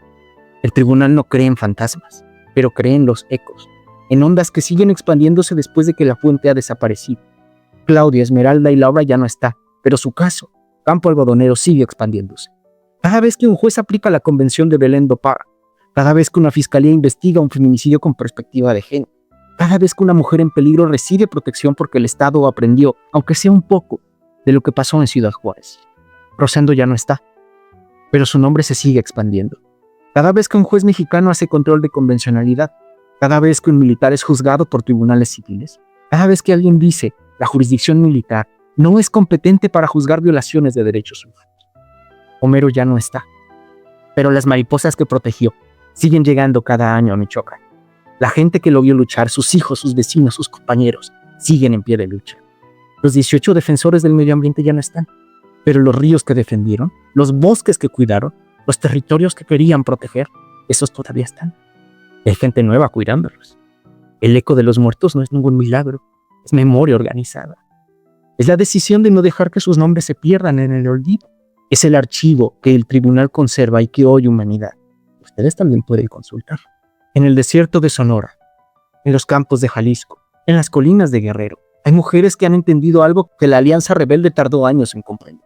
El tribunal no cree en fantasmas, pero cree en los ecos, en ondas que siguen expandiéndose después de que la fuente ha desaparecido. Claudia, Esmeralda y Laura ya no está, pero su caso, Campo Algodonero, sigue expandiéndose. Cada vez que un juez aplica la convención de Belén do Pará, cada vez que una fiscalía investiga un feminicidio con perspectiva de género, cada vez que una mujer en peligro recibe protección porque el Estado aprendió, aunque sea un poco, de lo que pasó en Ciudad Juárez. Rosendo ya no está, pero su nombre se sigue expandiendo. Cada vez que un juez mexicano hace control de convencionalidad, cada vez que un militar es juzgado por tribunales civiles, cada vez que alguien dice la jurisdicción militar no es competente para juzgar violaciones de derechos humanos. Homero ya no está, pero las mariposas que protegió siguen llegando cada año a Michoacán. La gente que lo vio luchar, sus hijos, sus vecinos, sus compañeros, siguen en pie de lucha. Los 18 defensores del medio ambiente ya no están, pero los ríos que defendieron, los bosques que cuidaron, los territorios que querían proteger, esos todavía están. Hay gente nueva cuidándolos. El eco de los muertos no es ningún milagro, es memoria organizada. Es la decisión de no dejar que sus nombres se pierdan en el olvido. Es el archivo que el tribunal conserva y que hoy humanidad. Ustedes también pueden consultar. En el desierto de Sonora, en los campos de Jalisco, en las colinas de Guerrero, hay mujeres que han entendido algo que la Alianza Rebelde tardó años en comprender.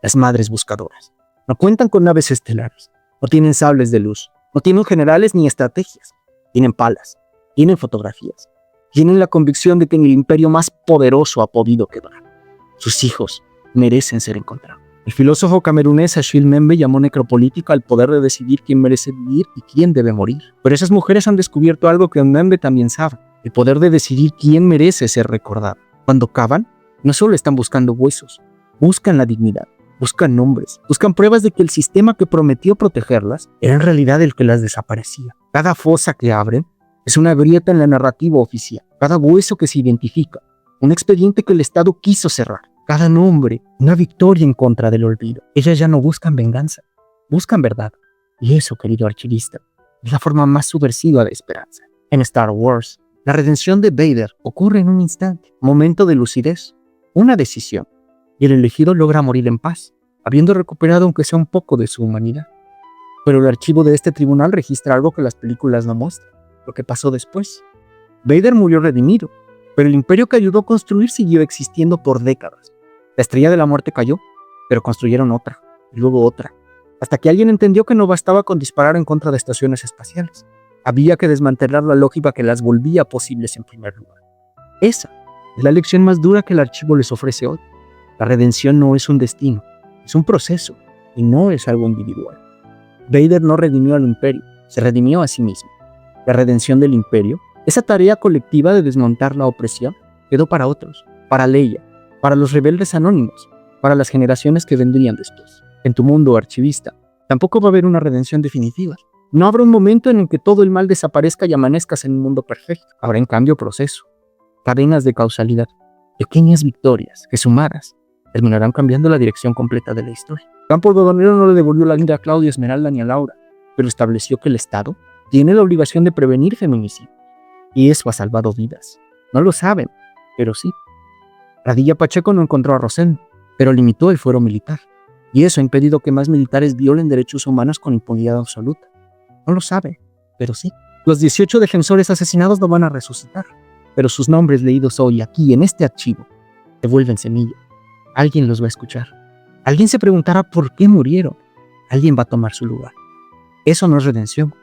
Las madres buscadoras. No cuentan con naves estelares, no tienen sables de luz, no tienen generales ni estrategias. Tienen palas, tienen fotografías, tienen la convicción de que el imperio más poderoso ha podido quebrar. Sus hijos merecen ser encontrados. El filósofo camerunés Achille Mbembe llamó necropolítica al poder de decidir quién merece vivir y quién debe morir. Pero esas mujeres han descubierto algo que Mbembe también sabe, el poder de decidir quién merece ser recordado. Cuando cavan, no solo están buscando huesos, buscan la dignidad, buscan nombres, buscan pruebas de que el sistema que prometió protegerlas era en realidad el que las desaparecía. Cada fosa que abren es una grieta en la narrativa oficial. Cada hueso que se identifica Un expediente que el Estado quiso cerrar. Cada nombre, una victoria en contra del olvido. Ellas ya no buscan venganza, buscan verdad. Y eso, querido archivista, es la forma más subversiva de esperanza. En Star Wars, la redención de Vader ocurre en un instante, momento de lucidez, una decisión, y el elegido logra morir en paz, habiendo recuperado aunque sea un poco de su humanidad. Pero el archivo de este tribunal registra algo que las películas no muestran, lo que pasó después. Vader murió redimido, pero el imperio que ayudó a construir siguió existiendo por décadas. La estrella de la muerte cayó, pero construyeron otra, y luego otra, hasta que alguien entendió que no bastaba con disparar en contra de estaciones espaciales. Había que desmantelar la lógica que las volvía posibles en primer lugar. Esa es la lección más dura que el archivo les ofrece hoy. La redención no es un destino, es un proceso, y no es algo individual. Vader no redimió al imperio, se redimió a sí mismo. La redención del imperio, esa tarea colectiva de desmontar la opresión, quedó para otros, para Leia, para los rebeldes anónimos, para las generaciones que vendrían después. En tu mundo, archivista, tampoco va a haber una redención definitiva. No habrá un momento en el que todo el mal desaparezca y amanezcas en un mundo perfecto. Habrá en cambio proceso, cadenas de causalidad, pequeñas victorias que sumadas terminarán cambiando la dirección completa de la historia. Campo Algodonero no le devolvió la vida a Claudia, Esmeralda ni a Laura, pero estableció que el Estado tiene la obligación de prevenir feminicidios. Y eso ha salvado vidas. No lo saben, pero sí. Radilla Pacheco no encontró a Rosendo, pero limitó el fuero militar. Y eso ha impedido que más militares violen derechos humanos con impunidad absoluta. No lo saben, pero sí. Los 18 defensores asesinados no van a resucitar, pero sus nombres leídos hoy aquí en este archivo se vuelven semilla. Alguien los va a escuchar. Alguien se preguntará por qué murieron. Alguien va a tomar su lugar. Eso no es redención.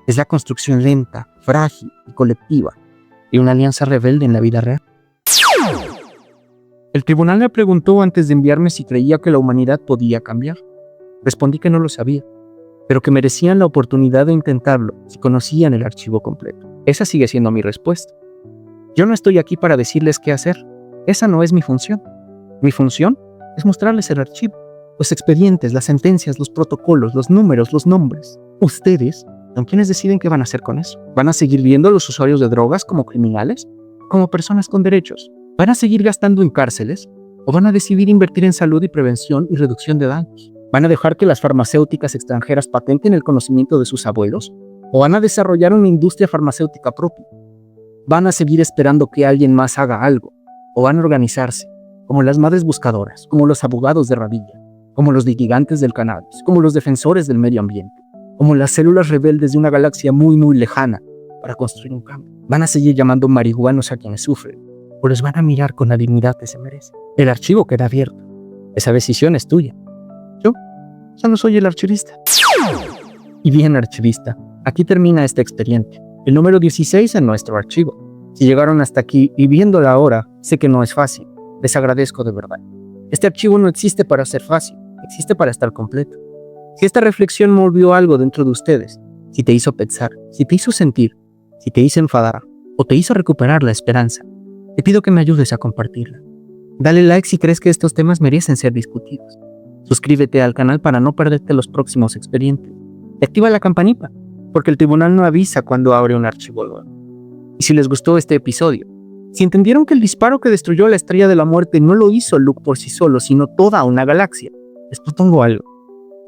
Es la construcción lenta, frágil y colectiva de una alianza rebelde en la vida real. El tribunal me preguntó antes de enviarme si creía que la humanidad podía cambiar. Respondí que no lo sabía, pero que merecían la oportunidad de intentarlo si conocían el archivo completo. Esa sigue siendo mi respuesta. Yo no estoy aquí para decirles qué hacer. Esa no es mi función. Mi función es mostrarles el archivo, los expedientes, las sentencias, los protocolos, los números, los nombres. Ustedes son quienes deciden qué van a hacer con eso. ¿Van a seguir viendo a los usuarios de drogas como criminales? ¿Como personas con derechos? ¿Van a seguir gastando en cárceles? ¿O van a decidir invertir en salud y prevención y reducción de daños? ¿Van a dejar que las farmacéuticas extranjeras patenten el conocimiento de sus abuelos? ¿O van a desarrollar una industria farmacéutica propia? ¿Van a seguir esperando que alguien más haga algo? ¿O van a organizarse, como las madres buscadoras, como los abogados de Radilla, como los litigantes del cannabis, como los defensores del medio ambiente, como las células rebeldes de una galaxia muy muy lejana, para construir un cambio? ¿Van a seguir llamando marihuanos a quienes sufren? ¿O los van a mirar con la dignidad que se merecen? El archivo queda abierto. Esa decisión es tuya. Yo ya no soy el archivista. Y bien, archivista, aquí termina este expediente, el número 16 en nuestro archivo. Si llegaron hasta aquí y viéndola ahora, sé que no es fácil. Les agradezco de verdad. Este archivo no existe para ser fácil, existe para estar completo. Si esta reflexión movió algo dentro de ustedes, si te hizo pensar, si te hizo sentir, si te hizo enfadar o te hizo recuperar la esperanza, te pido que me ayudes a compartirla. Dale like si crees que estos temas merecen ser discutidos. Suscríbete al canal para no perderte los próximos expedientes. Y activa la campanita, porque el tribunal no avisa cuando abre un archivo nuevo. Y si les gustó este episodio, si entendieron que el disparo que destruyó la estrella de la muerte no lo hizo Luke por sí solo, sino toda una galaxia, les propongo algo.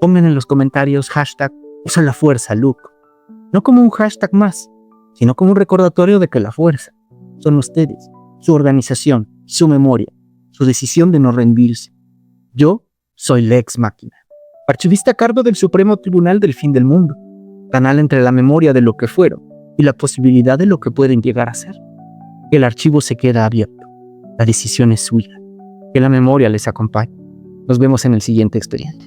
Pongan en los comentarios hashtag usa la fuerza, Luke. No como un hashtag más, sino como un recordatorio de que la fuerza son ustedes, su organización, su memoria, su decisión de no rendirse. Yo soy Lex Machina, archivista a cargo del Supremo Tribunal del Fin del Mundo, canal entre la memoria de lo que fueron y la posibilidad de lo que pueden llegar a ser. El archivo se queda abierto, la decisión es suya, que la memoria les acompañe. Nos vemos en el siguiente expediente.